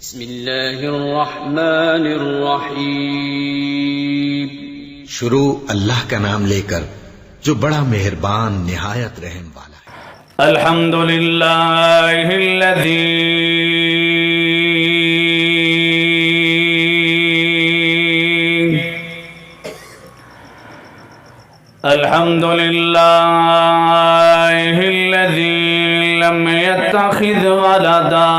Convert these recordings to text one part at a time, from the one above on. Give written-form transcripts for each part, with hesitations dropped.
بسم اللہ الرحمن الرحیم۔ شروع اللہ کا نام لے کر جو بڑا مہربان نہایت رحم والا ہے۔ الحمد للہ الذی الحمد للہ الذی لم يتخذ ولدا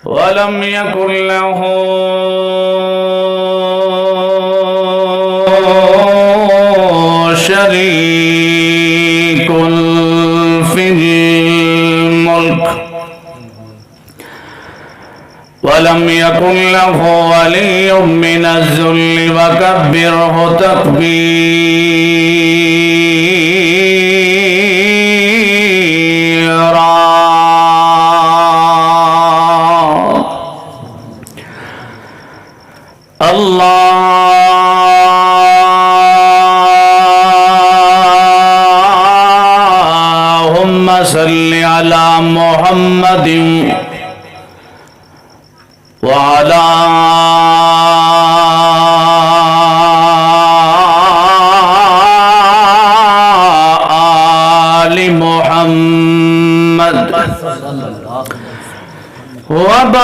ولم يكن له شريك في الملك ولم يكن له ولي من الذل وكبره تكبيرا۔ اللهم صل على محمد وعلى آل محمد وبارك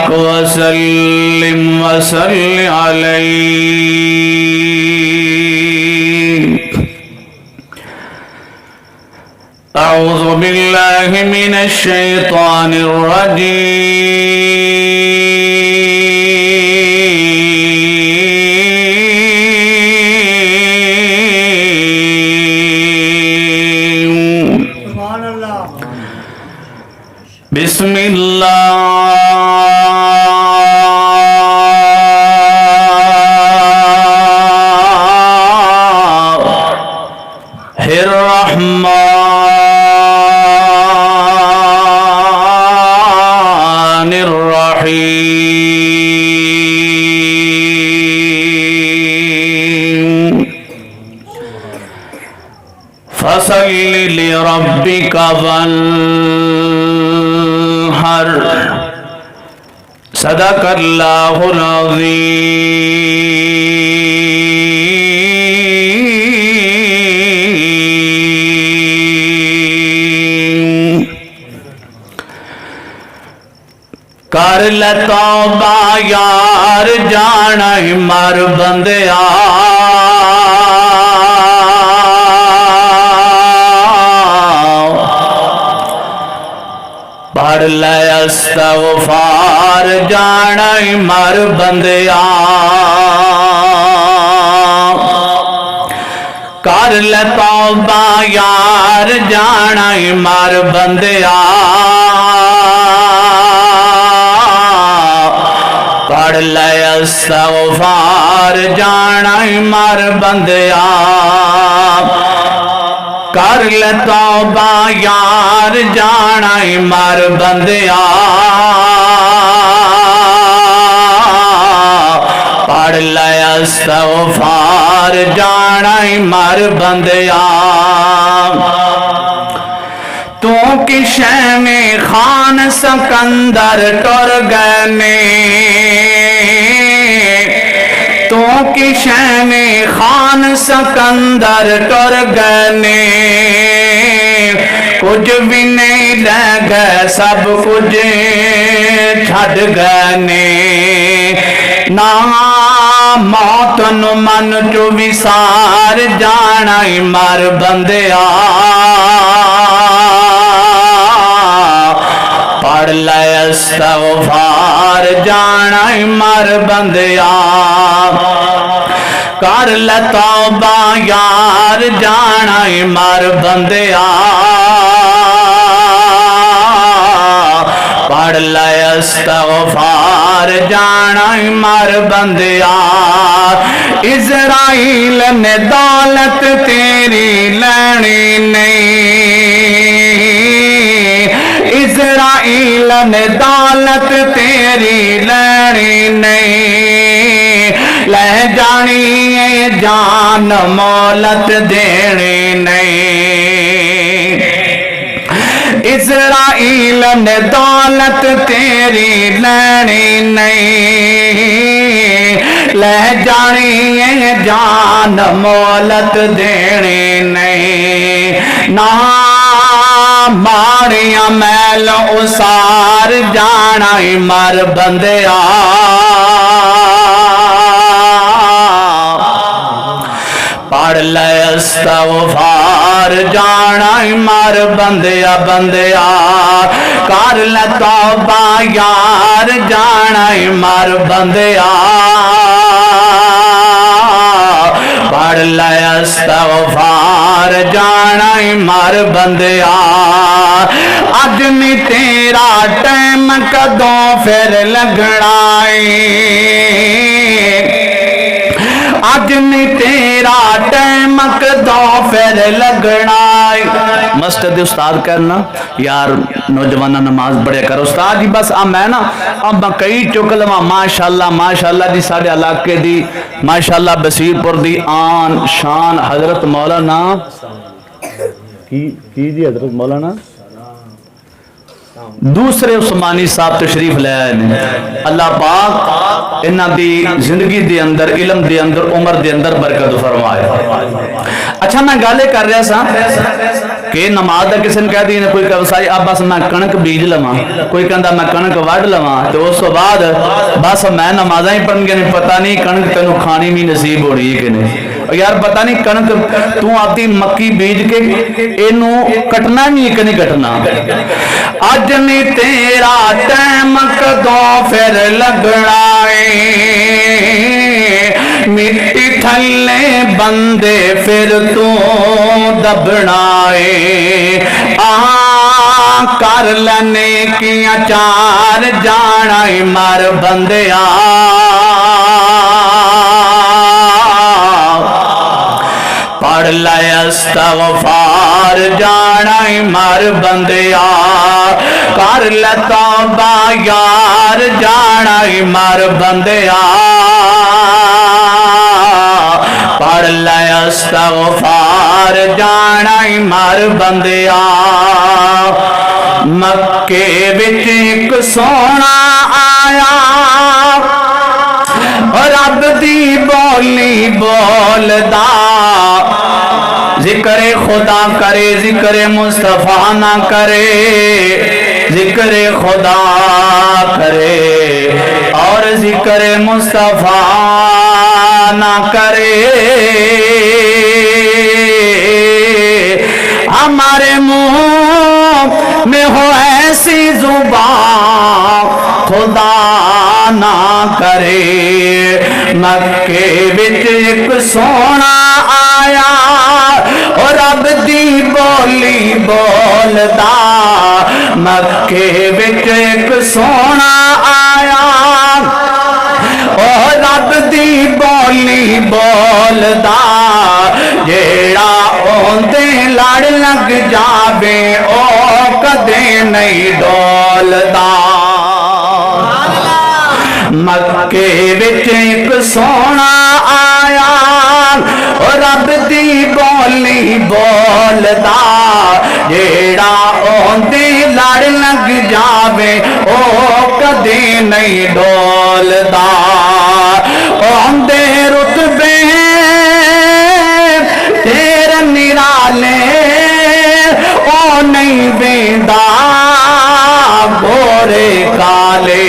وسلم وصل عليه۔ أعوذ بالله من الشيطان الرجيم۔ بسم الله الرحمن الرحيم۔ فصل لربك وانحر۔ صدق اللہ العظیم۔ کر لے توبہ یار جانا مر بندیا، پڑھ لے استغفار جانا مر بندیا، کر لے توبہ یار جانا مر بندیا، پڑھ لے استغفار جانا مر بندیا، کر لے توبہ یار جانا مر بندیا، پڑھ لے استغفار جانا مر بندیا۔ تو کشے میں خان سکندر ٹر گئے نے، تو کشے میں خان سکندر ٹر گئے نے، کچھ بھی نہیں رہ گئے سب کچھ چھڈ گئے نے، نا موت نو من چو وسار جانا مر بندیا، پڑھ لے استغفار جانا مر بندیا، کر لے توبہ یار جانا مر بندیا، پڑھ لے استغفار جانا مر بندیا۔ اسرائیل نے دولت تیری لینی نہیں، اسرائیل نے دولت تیری تیری لینی نہیں لے جانی ہے جان مولت دینی نہیں اسرائیل نے دولت تیری لینی نہیں لے جانی ہے جان مولت دینی نہیں نہ ماڑیاں میل اسار جانا ہی مر بندیا پڑھ لے استغفار جانا ہی مر بندیا بندیا کر لے توبہ یار جانا ہی مر بندیا پڑھ لے استغفار جانا ہی مر بندیا اج نہیں تیرا ٹائم کدوں پھر لگنا اج نہیں تیرا ٹائم کدوں پھر لگنا مسجد استاد کرنا یار نوجوانہ نماز پڑھیا کر استاد جی بس میں نا اب کئی چک لوا ماشاءاللہ جی سارے علاقے دی ماشاءاللہ بصیر پور دی آن شان حضرت مولانا کی جی حضرت مولانا دوسرے عثمانی صاحب تشریف لے آئے ہیں اللہ پاک انہاں دی زندگی دے اندر علم دے اندر عمر دے اندر برکت فرمائے اچھا میں گالے کر رہا سا کہ نماز دا کسی نے کہہ دی کوئی کہا اب بس میں کنک بیج لواں کوئی کہندا میں کنک وڈ لواں تو اس تو بعد بس میں نمازاں ہی پڑھن گے نہیں پتہ نہیں کنک تینوں کھانی بھی نصیب ہو رہی ہے کہ نہیں یار پتہ نہیں کنک تو آتی مکی بیج کے اینوں کٹنا نہیں کہ نہیں کٹنا اج نہیں تیرا ٹائم کدوں پھر لگنا مٹی تھلے بندے پھر تو دبنا کر لینے کیاں چار جانا مر بندیا پڑھ لے استغفار جانا مر بندیا کر لے توبہ یار جانا مر بندیا پڑھ لے استغفار جانا مر بندیا مکے وچ ایک سونا آیا رب دی بولی بولدا ذکر خدا کرے ذکر مصطفیٰ نہ کرے ذکر خدا کرے اور ذکر مصطفیٰ نہ کرے ہمارے منہ میں ہو ایسی زبان خدا نہ کرے مکے وچ ایک سونا آیا اور رب دی بولی بولدا مکے وچ ایک سونا آیا اور رب دی بولی بولدا جیڑا اوندے لڑ لگ جاوے او کدے نہیں ڈولدا مکے وچ ایک سونا آیا اور رب دی بولی بولدا جیڑا اوندے لڑ لگ جاوے او کدے نہیں ڈولدا اوندے رتبے تیرے نرالے او نہیں ویندا گورے کالے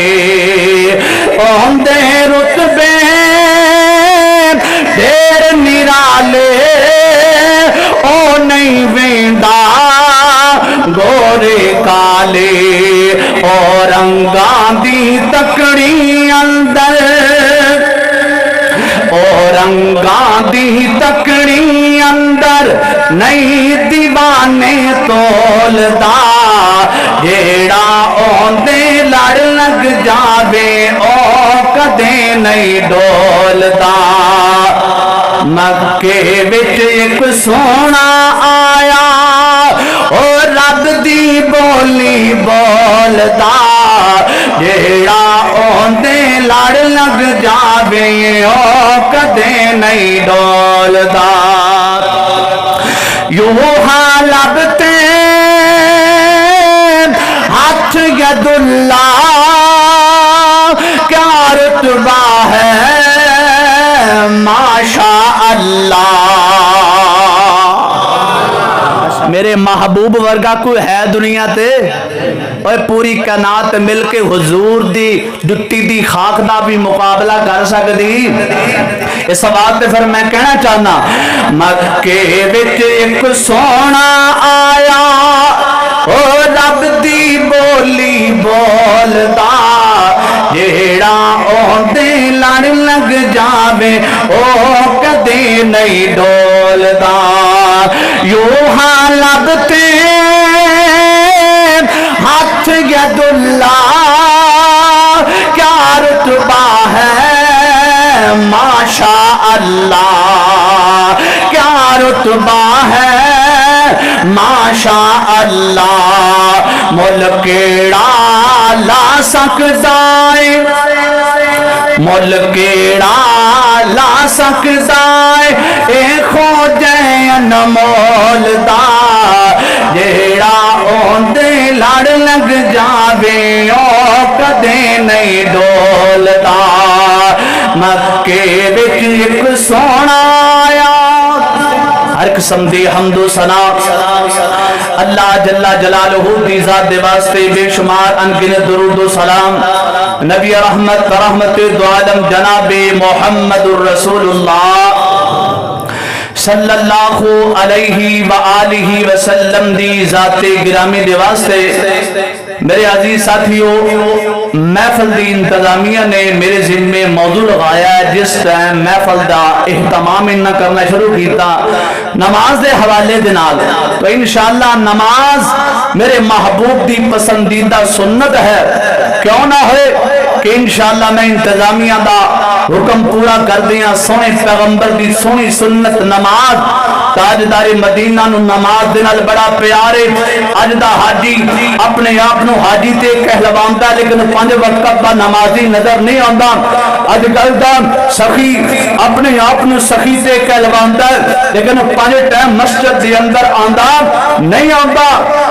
اوندے رتبے ڈیر نرالے او نہیں ویندا گورے کالے اور رنگاں دی تکڑی اندر اور رنگاں دی تکڑی اندر نہیں دیوانے تولدا جیڑا اوندے لڑ لگ جاوے او کدے نہیں ڈولدا مکے وچ ایک سونا آیا اور رب دی بولی بولدا جیڑا لڑ لگ جاوے او کدے نہیں ڈولدا یوں حالب تے ہاتھ ید اللہ کیا رتبہ ہے ماشاء اللہ میرے محبوب ورگا کوئی ہے دنیا تے اور پوری کائنات مل کے حضور دی جتی دی خاک دا بھی مقابلہ کر سکتی اس بات تے پھر میں کہنا چاہنا مکے وچ ایک سونا آیا او رب دی بولی بولدا جیڑا اوندے لڑ لگ جاوے او کدے نہیں ڈولدا یوں حالب تے ہاتھ ید اللہ کیا رتبہ ہے ماشاء اللہ کیا رتبہ ہے ماشاء اللہ ملک کیڑا لا سکدا ہے ملک کیڑا لا سکدا ہے اے خوجے انمول دا جیڑا اوندے لڑ لگ جاوے او کدے نہیں ڈولدا مکے وچ ایک سونا آیا ہر قسم دی حمد و ثنا اللہ جل جلالہ دی ذات دے واسطے بے شمار انگنت درود و سلام نبی رحمت دو عالم جناب محمد الرسول اللہ صلی اللہ علیہ وآلہ وسلم دی ذات گرامی دے واسطے میرے عزیز ساتھیوں محفل دی انتظامیہ نے میرے ذہن میں موضوع لگایا ہے جس ٹائم محفل دا اہتمام نہ کرنا شروع کیتا نماز دے حوالے دے نال تو انشاءاللہ نماز میرے محبوب دی پسندیدہ سنت ہے کیوں نہ ہوئے کہ انشاءاللہ میں انتظامیہ دا حکم پورا کر دیا سونے پیغمبر دی سونی سنت نماز تاجدار مدینہ نو نماز دنال بڑا پیارے اج دا حاجی اپنے آپ نو حاجی تے کہلواندا لیکن 5 وقت دا نمازی نظر نہیں آندا اج کل دا سخی اپنے آپ نو سخی تے کہلواندا لیکن 5 ٹائم مسجد دے اندر آندا نہیں آندا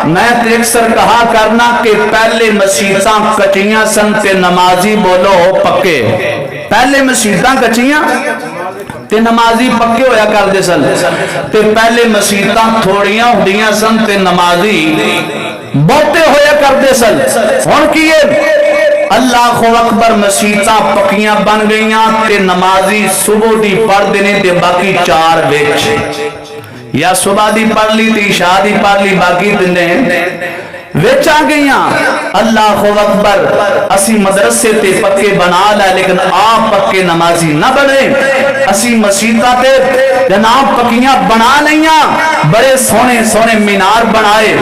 میں تے اکثر کہا کرنا کہ پہلے مسجداں کچیاں سن تے نمازی بولو پکے پہلے مسجداں کچیاں تے نمازی پکے ہویا کر دے سن تے پہلے مسجداں تھوڑیاں ہوندیاں سن تے نمازی بہتے ہویا کر دے سن ہن کیے اللہ اکبر مسجداں پکیاں بن گئیاں تے نمازی صبح دی پڑھ دینے تے باقی 4 وچ یا صبح دی پڑھ لی تے عشاء دی پڑھ لی باقی دنے وچ آ گئیاں اللہ اکبر اسی مدرسے تے پکے بنا لے لیکن آپ پکے نمازی نہ بنے اسی مسجداں تے جناب پکیاں بنا لیاں بڑے سونے سونے مینار بنائے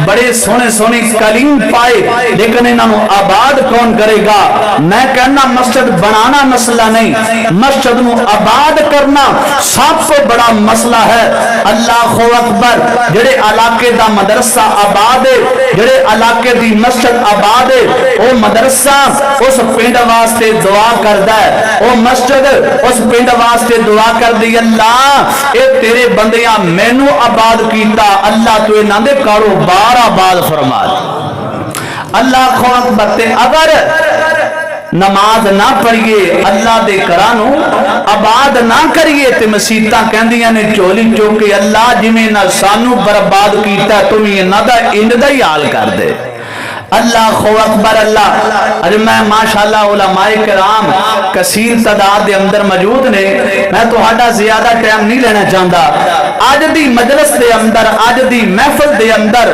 بڑے سونے سونے کلیم پائے لیکن انہوں آباد کون کرے گا میں کہنا مسجد بنانا مسئلہ نہیں مسجد نو آباد کرنا سب سے بڑا مسئلہ ہے اللہ اکبر جڑے علاقے دا مدرسہ آباد ہے جڑے علاقے دی مسجد آباد ہے او مدرسہ اس پنڈ واسطے دعا کردا ہے او مسجد اس پنڈ واسطے دعا کر دی اللہ اے تیرے بندیاں مینوں آباد کیتا اللہ تو انہاں دے کاروبار آباد فرما اللہ اکبر تے اگر نماز نہ پڑھیے اللہ دے کرانو آباد نہ کریے تے مسیتاں کہندیاں نے چولی چوکے اللہ جویں نہ سانو برباد کیتا تمہیں نہ دا انج دا ہی حال کر دے اللہ اکبر اللہ اج میں ماشاءاللہ علماء کرام کثیر تعداد دے اندر موجود نے میں تہاڈا زیادہ ٹائم نہیں لینا چاہندا اج دی مجلس دے اندر اج دی محفل دے اندر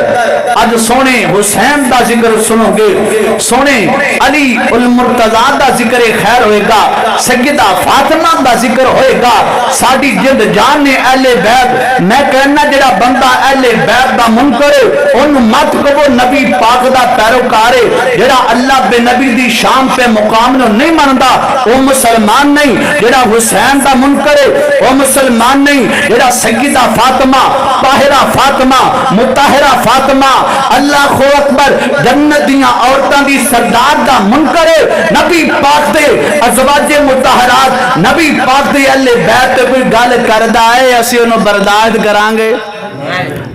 اج سونے حسین دا ذکر سنو گے سونے علی المرتضی دا ذکر خیر ہوئے گا سیدہ فاطمہ دا ذکر ہوئے گا ساڈی جد جان نے اہل بیت میں کہنا جڑا بندہ اہل بیت دا منکر اونوں مت کہو نبی پاک دا پیروکار ہے جڑا اللہ بے نبی دی شان پہ مقام نو نہیں مندا وہ مسلمان نہیں، جڑا حسین دا منکر ہے وہ مسلمان نہیں، جڑا سیدہ فاطمہ طاہرہ فاطمہ مطہرہ فاطمہ اللہ اکبر جنت دیاں عورتاں دی سردار دا منکر ہے، نبی پاک دے ازواج مطہرات نبی پاک دے اہل بیت تے کوئی گل کردا ہے اسی انہوں برداشت کران گے؟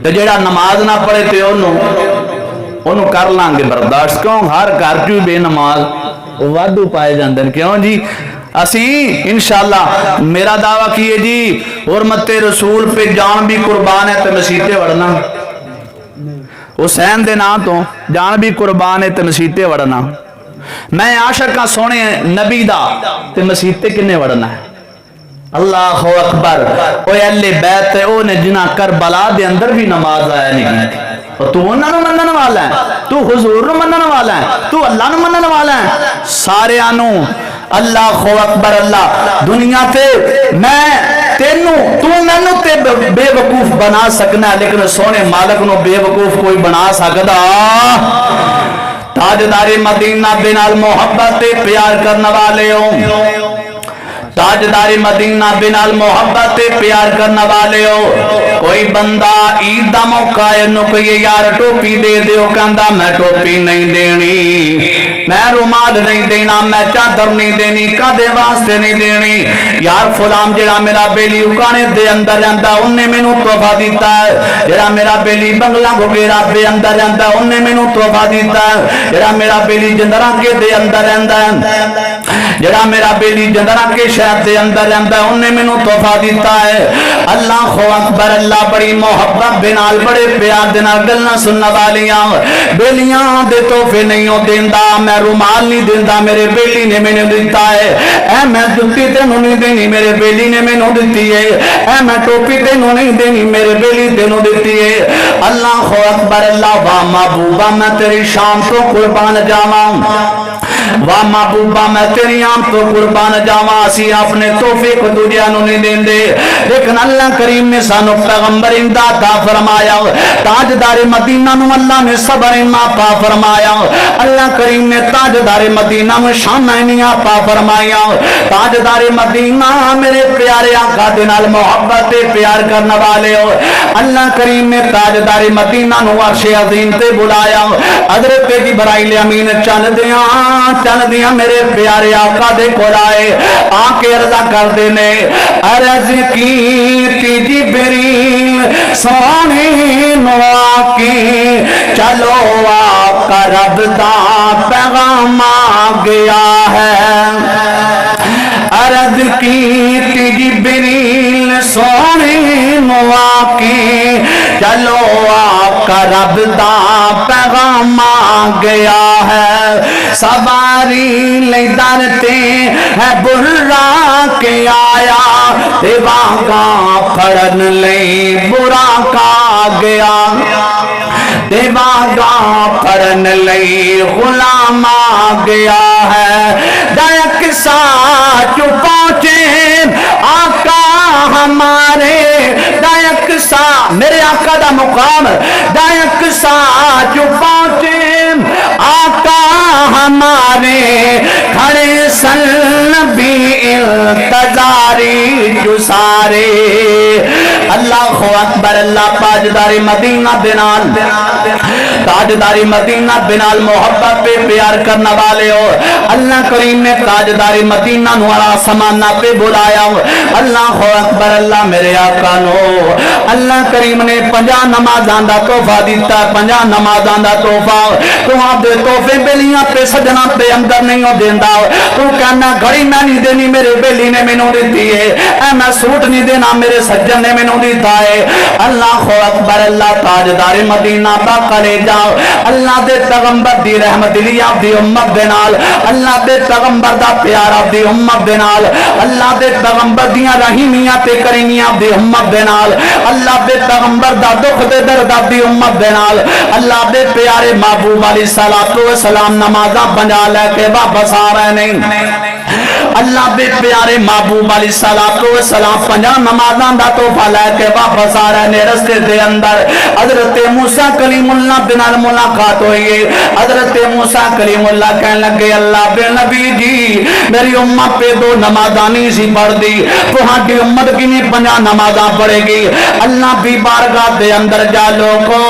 تے جڑا نماز نہ پڑھے تے انہوں کر لیں گے برداشت، کیوں ہر گھر چ بے نماز وادو پائے جاندے ہیں، کیوں جی اسی انشاءاللہ میرا دعویٰ کیے جی حرمت رسول پہ جان بھی قربان ہے تے مسیتے وڑنا، حسین دے نام تو جان بھی قربان ہے تے مسیتے وڑنا، میں عاشقاں سونے نبی دا تے مسیتے کنے وڑنا ہے؟ اللہ اکبر، اوہ اہل بیت ہے اوہ نے جنہ کربلا دے اندر بھی نماز آیا نہیں کی، اور تو انہاں نو منن والا ہے، تو حضور نو منن والا ہے، تو اللہ نو منن والا ہے، سارے آنو اللہ اکبر اللہ دنیا تے میں تینوں تو مینوں تے بے وقوف بنا سکنا ہے، لیکن سونے مالک نو بے وقوف کوئی بنا سکدا؟ تاجدار مدینہ دے نال محبت تے پیار کرنے والے ہو، تاجدار مدینہ بنال محبت تے پیار کرنے والے ہو، کوئی بندہ عید دا موقع ہے انہوں کو یہ یار ٹوپی دے دے ہو کہندہ میں ٹوپی نہیں دینی، میں رومال نہیں دینا، میں چادر نہیں دینی، کدے واسطے نہیں دینی، یار فلان جڑا میرا بیلی اکانے دے اندر جاندا انہیں مینوں تحفہ دیتا ہے، جڑا میرا بیلی بنگلہ گھوگیرا دے اندر جاندا انہیں مینوں تحفہ دیتا ہے، جڑا میرا بیلی جندرہ کے دے اندر جاندا ہے، جڑا میرا بیلی جندرہ کے شہر دے اندر جاندا انہیں مینوں تحفہ دیتا ہے۔ اللہ اکبر اللہ بڑی محبت بنال بڑے پیار دے نال گلاں سنن والیاں بیلیاں دے تحفے نہیں ہو دیندا، میں رومال نہیں دیندا میرے بیلی نے مینوں دتا ہے، اے میں جُتی تینوں نہیں دینی میرے بیلی نے مینوں دتی ہے، اے میں ٹوپی تینوں نہیں دینی میرے بیلی تینوں دتی ہے۔ اللہ اکبر اللہ وا محبوبہ میں تیری شان تو قربان جاواں، واہ محبوبہ میں تیری آم تو قربان جاواں، اسی اپنے تحفے کو دوجیاں نوں نہیں دیندے، لیکن اللہ کریم نے سانو پیغمبر امداد عطا فرمایا، تاجدار مدینہ نو اللہ نے صبر عطا فرمایا، اللہ کریم نے تاجدار مدینہ میں شان عطا فرمایا، تاجدار مدینہ میرے پیارے آقا دے نال محبت پیار کرنے والے ہو، اللہ کریم نے تاجدار مدینہ نو عرش عظیم تے بلایا، حضرت جبرائیل امین چل دیاں میرے پیارے آقا دے کول آئے، آکے عرضہ کر دینے عرض کی جبریل سونے نو آکی چلو آقا رب دا پیغام آ گیا ہے، عرض کی جبریل سونے نو آکی چلو آقا رب دا پیغام آ گیا ہے، سواری لے درتے ہے برا کے آیا، دیواغاں پھڑن لے برا کا گیا، دیواغاں پھڑن لے غلام آ گیا ہے، دائک سا جو پہنچے آقا ہمارے، دائک سا میرے آقا دا مقام، دائک سا جو پہنچے آقا ہمارے، کھڑے سن بھی انتظاری جو سارے، اللہ اکبر اللہ تاجدار مدینہ بنال تاجدار مدینہ بنال محبت پہ پیار کرنے والے ہو، اللہ کریم نے تاجدار مدینہ نوارا سمانہ پہ بلایا، اللہ اکبر اللہ میرے آقا نو اللہ کریم نے 50 نمازاں دا تحفہ دیتا، 50 نمازاں دا تحفہ، تو آپ دے تحفے بیلیاں پہ سجنا پہ اندر نہیں ہو دیندہ، تو کہنا گھڑی میں نہیں دینی میرے بیلی نے مینوں دیتی ہے، اے میں سوٹ نہیں دینا میرے سجن نے مینوں دیتا ہے، اللہ اکبر اللہ تاجدار مدینہ باقا لے جاؤ، اللہ دے پیغمبر دی رحمت دلی آپ دی امت دے نال، اللہ دے پیغمبر دا پیار آپ دی امت دے نال، اللہ دے پیغمبر دیاں رحیمیاں تے کریمیاں آپ دی امت دے نال، اللہ دے پیغمبر دا دکھ دے درد آپ دی امت دے نال، اللہ دے پیارے محبوب علیہ السلام نمازاں بنجا لے کے واپس آ رہے نہیں، اللہ دے پیارے محبوب علیہ الصلوۃ والسلام 50 نمازاں دا تحفہ لے کے واپس آ رہے نے، رستے دے اندر حضرت موسیٰ کلیم اللہ دے نال ملاقات ہوئی ہے۔ حضرت موسیٰ کلیم اللہ کہنے لگے اللہ بے نبی جی میری امت پہ 2 نمازاں نہیں سی پڑھ دی، تہاڈی امت کی نہیں 50 نمازاں پڑھے گی۔ اللہ بھی بارگاہ دے اندر جا لوگو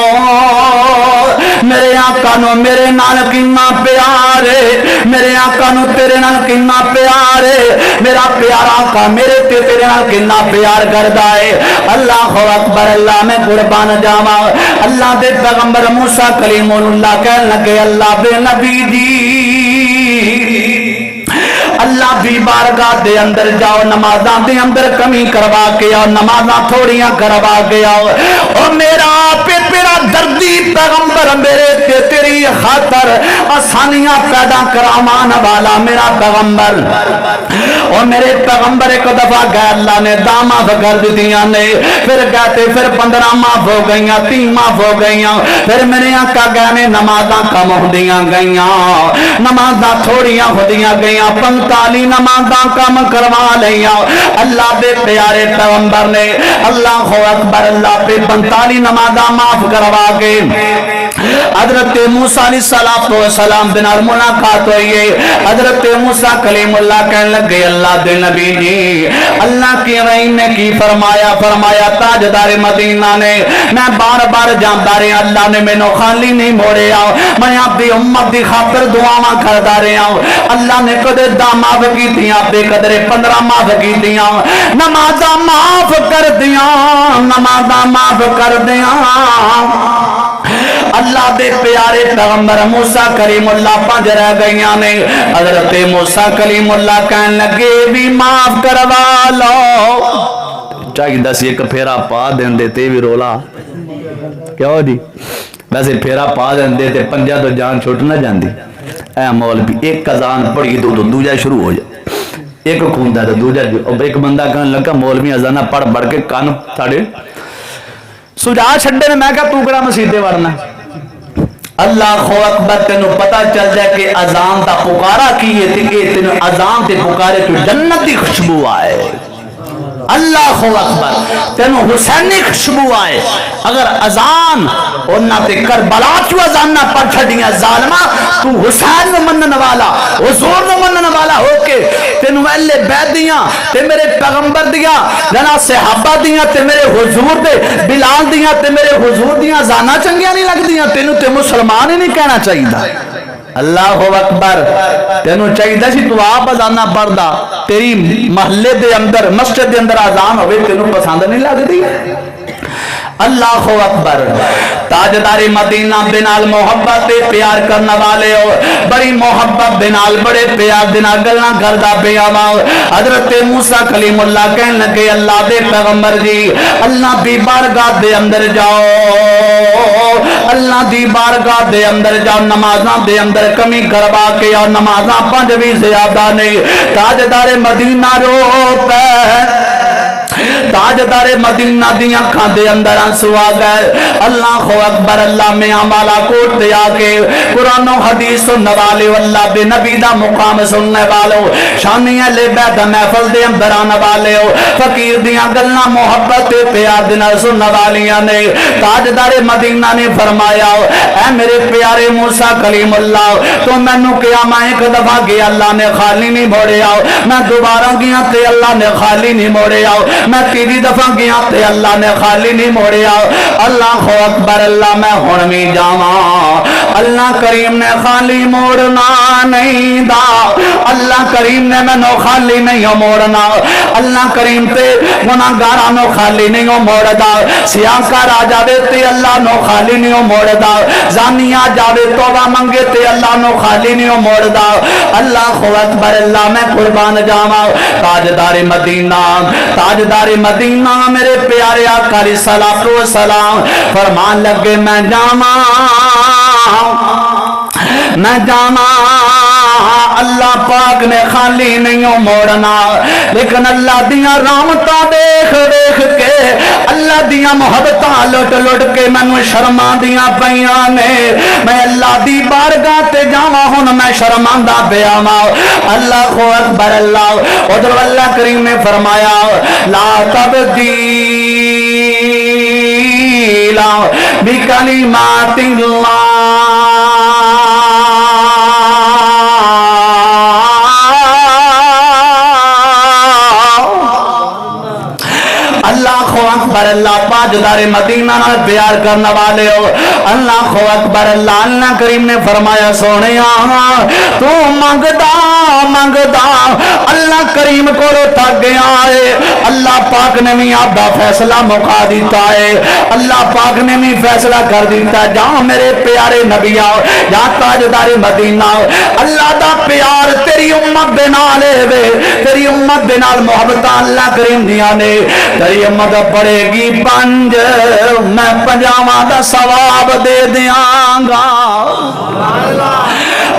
میرے آقا نو میرے نال کنا پیار ہے، میرے آقا نو تیرے نال کنا پیار ہے، میرا پیارا آقا میرے تے تیرے نال کنا پیار کردا ہے۔ اللہ اکبر، اللہ میں قربان جاواں۔ اللہ دے پیغمبر موسیٰ کلیم اللہ کہنے لگے اللہ بے نبی جی اللہ بھی بارگاہ دے اندر جاؤ، نمازاں دے اندر کمی کروا کے آؤ، نمازاں تھوڑیاں کروا کے آؤ۔ اور میرا پیرا دردی پیغمبر میرے تے تیری خاطر آسانیاں پیدا کرامان والا میرا پیغمبر۔ اور میرے پیغمبر ایک دفعہ گئے اللہ نے داماد کر دیتیاں نے، پھر گئے پھر 15 معاف ہو گئیاں، 3 معاف ہو گئیاں، پھر میرے آقا گئے نے نمازاں کم ہوندیاں گئیاں، نمازاں تھوڑیاں ہوندیاں گئیاں، 45 نمازاں کم کروا لیا۔ اللہ دے پیارے پیغمبر نے اللہ اکبر اللہ پہ 45 نمازاں معاف کروا کے حضرت موسیٰ علیہ السلام بنال ملاقات ہوئی ہے۔ حضرت موسیٰ کلیم اللہ کہنے لگے اللہ دے نبی جی اللہ کی رحیم نے کی فرمایا تاجدار مدینہ نے میں بار بار جانتا رہا اللہ نے مینوں خالی نہیں موڑیا، میں اپنی امت دی خاطر دعاواں کردا رہا ہوں۔ اللہ نے کدے دا معاف کیتیاں بے قدرے 15 معاف کیتیاں، نمازاں معاف کر دیاں، نمازاں معاف کر دیاں۔ اللہ دے پیارے پیغمبر موسیٰ کلیم اللہ 5 رہ گئیاں نے۔ حضرت موسیٰ کلیم اللہ کہنے لگے بھی معاف کروا لو۔ چاہیے دس ایک پھیرا پا دین دیتے بھی رولا کیا ہو جی، ویسے پھیرا پا دین دیتے 5 تو جان چھوٹ نہ جاندی۔ اے مولوی ایک کزان پڑھی تو دوجہ شروع ہو جائے، ایک کھوندا تو دوجہ جو۔ اب ایک بندہ کہنے لگا مولوی ازانہ پڑھ کے کان تھاڑے سجا چھڑے نے، میں کہا تو کڑا مسیدے ورنا۔ اللہ اکبر، تینوں پتہ چل جائے کہ اذان دا پکارا کیے تھے کہ تینوں اذان تے پکارے تو جنت دی خوشبو آئے۔ اللہ اکبر، تینوں حسینی خوشبو آئے۔ اگر اذان انہاں تے کربلا چو اذان نہ پڑھ چھڑیاں ظالمہ، تو حسین نو منن والا حضور نو منن والا ہو کے تینوں اہل بیت دیاں تے میرے پیغمبر دیاں جنا صحابہ دیاں تے میرے حضور دے بلال دیاں تے میرے حضور دیاں زانا چنگیاں نہیں لگ دیاں، تینوں تے مسلمان ہی نہیں کہنا چاہیے۔ اللہ اکبر، تینوں چاہیے سی تو آپ اذانہ پڑھدا، تیری محلے دے اندر مسجد دے اندر اذان ہوئے تینوں پسند نہیں لگ دی۔ اللہ اکبر، تاجدار مدینہ بنال محبت پیار کرنے والے ہو، بڑی محبت بنال بڑے پیار دنال گلنا کردا پیا وا۔ حضرت موسیٰ کلیم اللہ کہنے لگے اللہ دے پیغمبر جی اللہ دی بارگاہ دے اندر جاؤ، اللہ دی بارگاہ دے اندر جاؤ، نمازاں دے اندر کمی کروا کے اور نمازاں 5 بھی زیادہ نہیں۔ تاجدار مدینہ رو پہ تاجدار مدینہ دیاں کھاں دے اندر آنسو آ گئے۔ اللہ اکبر، اللہ میاں والا کوٹ دے آکے قرآن و حدیث سننے والے، اللہ دے نبی دا مقام سننے والے، شانیاں لے بیدہ محفل دے اندر آنے والے، فقیر دیاں گلنا محبت پیار دینا سننے والیاں نے۔ تاجدار مدینہ نے فرمایا اے میرے پیارے موسیٰ کلیم اللہ تو میں نو کیا میں ایک دفعہ گیا اللہ نے خالی نہیں موڑے آؤ، میں دوبارہ گیا تے اللہ نے خالی نہیں موڑے آؤ، میں 3 دفعہ گیا تے اللہ نے خالی نہیں موڑے آؤ۔ اللہ اکبر، اللہ میں ہن بھی جاواں، اللہ کریم نے خالی موڑنا نہیں دا، اللہ کریم نے مینوں خالی نہیں موڑنا، اللہ کریم تے گناہگاراں نو خالی نہیں موڑدا، سیاہکار آ جاوے تے اللہ نو خالی نہیں موڑدا، زانی آ جاوے توبہ منگے تے اللہ نو خالی نہیں موڑدا۔ اللہ اکبر، اللہ میں قربان جاواں۔ تاجدار مدینہ تاجدار مدینہ میرے پیارے آقا علیہ الصلوۃ والسلام فرمان لگے میں جاواں اللہ پاک نے خالی نہیں موڑنا، لیکن اللہ دیاں رحمتاں دیکھ دیکھ کے، اللہ دیاں محبتاں لٹ لٹ کے مینوں شرماں دیاں پیاں نے، میں اللہ دی بارگاہ تے جاواں ہن میں شرماندہ پیا واں۔ اللہ اکبر اللہ۔ ادھر اللہ کریم نے فرمایا لا تبدیل بکلمات اللہ، اللہ اکبر اللہ۔ تاجدار مدینہ نال پیار کرنے والے ہو، اللہ اکبر اللہ۔ اللہ کریم نے فرمایا سونیا تو منگدا منگدا اللہ کریم کو تھک گیا ہے، اللہ پاک نے بھی آپ دا فیصلہ مکا دیتا ہے، اللہ پاک نے بھی فیصلہ کر دیتا ہے۔ جاؤ میرے پیارے نبی آؤ، جا تاجدار مدینہ آؤ، اللہ دا پیار تیری امت دے نال ہے، تیری امت دے نال محبت اللہ کریم دیا نے، تیری امت پڑے گی پنج، میں پنجاواں دا ثواب دے دیاں گا۔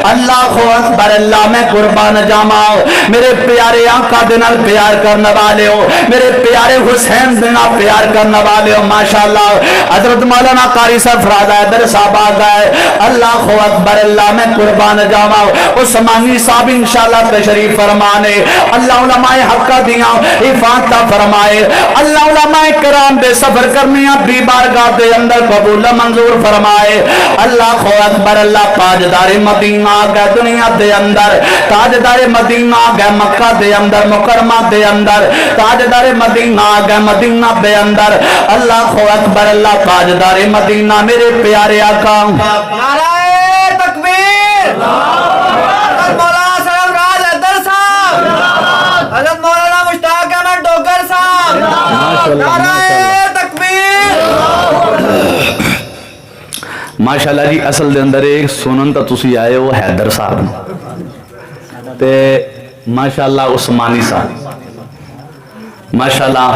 اللہ اکبر اللہ۔ میں قربان جاواں میرے پیارے آقا دے نال پیار کرنے والے ہو، میرے پیارے حسین دے نال پیار کرنے والے ہو، ماشاءاللہ۔ حضرت مولانا قاری صاحب فراد ہے، در صاحب آگا ہے، اللہ اکبر اللہ۔ میں قربان جاواں عثمانی صاحب انشاءاللہ تشریف فرمانے، اللہ علماء حقہ دیاں حفاظت فرمائے، اللہ علماء کرام دے سفر کرنے اپنی بارگاہ دے اندر قبول منظور فرمائے، اللہ اکبر اللہ۔ تاجدار مدینہ آگا دنیا دے اندر، تاجدار مدینہ آگا مکہ دے اندر، مکرمہ دے اندر، تاجدار مدینہ آگا مدینہ دے اندر، اللہ اکبر اللہ۔ تاجدار مدینہ میرے پیارے آقا، نعرہ تکبیر، حضرت مولانا صاحب راز حیدر صاحب، حضرت مولانا مشتاق احمد ڈوگر صاحب، نعرہ تکبیر۔ ماشاءاللہ جی۔ اصل دے اندر ایک سنن تا تسی آئے ہو حیدر صاحب تے ماشاءاللہ عثمانی صاحب، ماشاءاللہ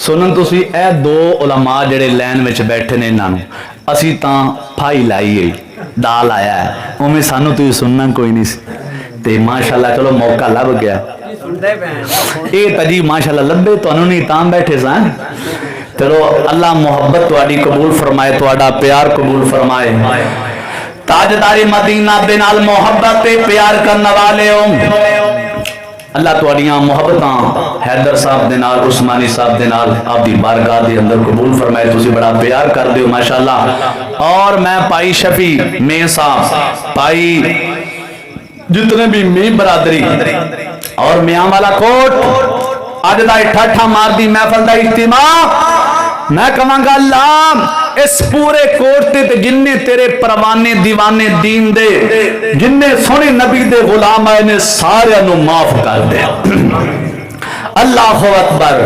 سنن تسی اے دو علماء جڑے لین وچ بیٹھے نے، انہاں نوں اسی تاں پھائی لائی ہے، دال آیا ہے، اوویں سانوں تسی سننا کوئی نہیں سی تے ماشاءاللہ چلو موقع لب گیا۔ اے تجی ماشاءاللہ لبے تانوں نہیں تاں بیٹھے سان، چلو اللہ محبت تواڈی قبول فرمائے، تواڈا پیار قبول فرمائے۔ تاجدار مدینہ دے نال محبت تے پیار کرنے والے ہو، اللہ تواڈیاں محبتاں حیدر صاحب دے نال، عثمانی صاحب دے نال آپ دی بارگاہ دے اندر قبول فرمائے، تسی بڑا پیار کر دیو ماشاءاللہ۔ اور میں پائی شفیع میں صاحب، پائی جتنے بھی میں برادری اور میاں والا کوٹ آج دا ٹھاٹھا مار دی محفل دا اجتماع، میں کہاں گا اللہ اس پورے کوٹ تے جننے تیرے پروانے دیوانے دین دے، جننے سونے نبی دے غلام آئے نے، سارے انو معاف کر دے۔ اللہ اکبر۔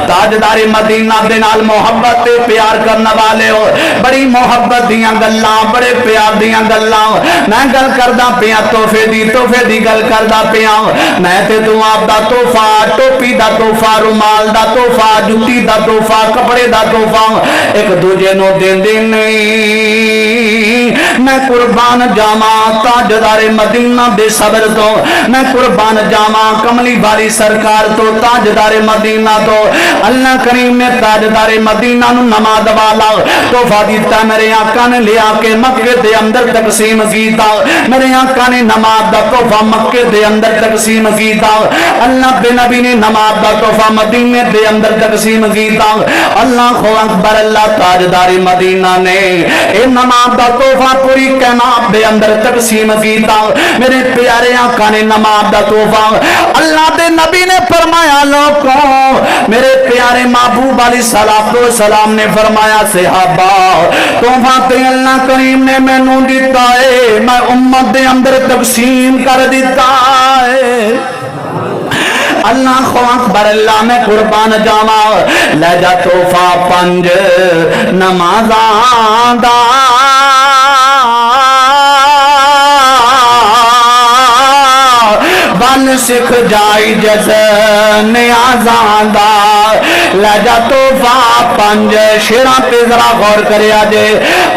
تاجدار مدینہ دے نال محبت تے پیار کرنے والے ہو، بڑی محبت دیاں گلاں، بڑے پیار دیاں گلاں، میں گل کردا پیاں تحفے دی گل کردا پیاں، میں تے تو آپ دا تحفہ، ٹوپی دا تحفہ، رومال دا تحفہ، جُتی دا تحفہ، کپڑے دا تحفہ ایک دوجے نو دیندے نہیں۔ میں قربان جاواں تاجدار مدینہ دے صبر تو، میں قربان جاواں کملی والی سرکار تو، تاجدار مدینہ تو۔ اللہ کریم نے تاجدار مدینہ نو نماز والا تحفہ دیتا، میرے آقا نے لیا کے مکے دے اندر تقسیم کیتا، میرے آقا نے نماز دا تحفہ مکے دے اندر تقسیم کیتا، اللہ دے نبی نے نماز دا تحفہ مدینے دے اندر تقسیم کیتا، اللہ اکبر اللہ۔ تاجدار مدینہ نے اے نماز دا تحفہ پوری کائنات دے اندر تقسیم کیتا، میرے پیارے آقا نے نماز دا تحفہ، اللہ دے نبی نے فرمایا لوگوں، میرے پیارے محبوب علیہ الصلوۃ والسلام نے فرمایا صحابہ تحفہ تے اللہ کریم نے مینوں دیتا ہے، میں امت دے اندر تقسیم کر دیتا ہے۔ اللہ اکبر اللہ۔ میں قربان جاواں لے جا تحفہ پنج نمازاں دا، ون سکھ جائی جز نیازاں دا، لے جا تحفہ پنج شیراں تے ذرا غور کریا جے،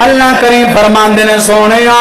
اللہ کریم فرماندے نے سونیا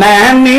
میں بھی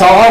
100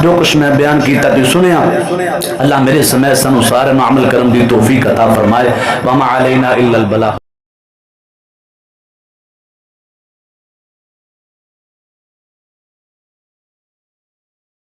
جو کچھ میں بیان کیتا تو سنیا اللہ میرے سمیت سنو سارے عمل کرم دی توفیق عطا فرمائے وما علینا الا البلاغ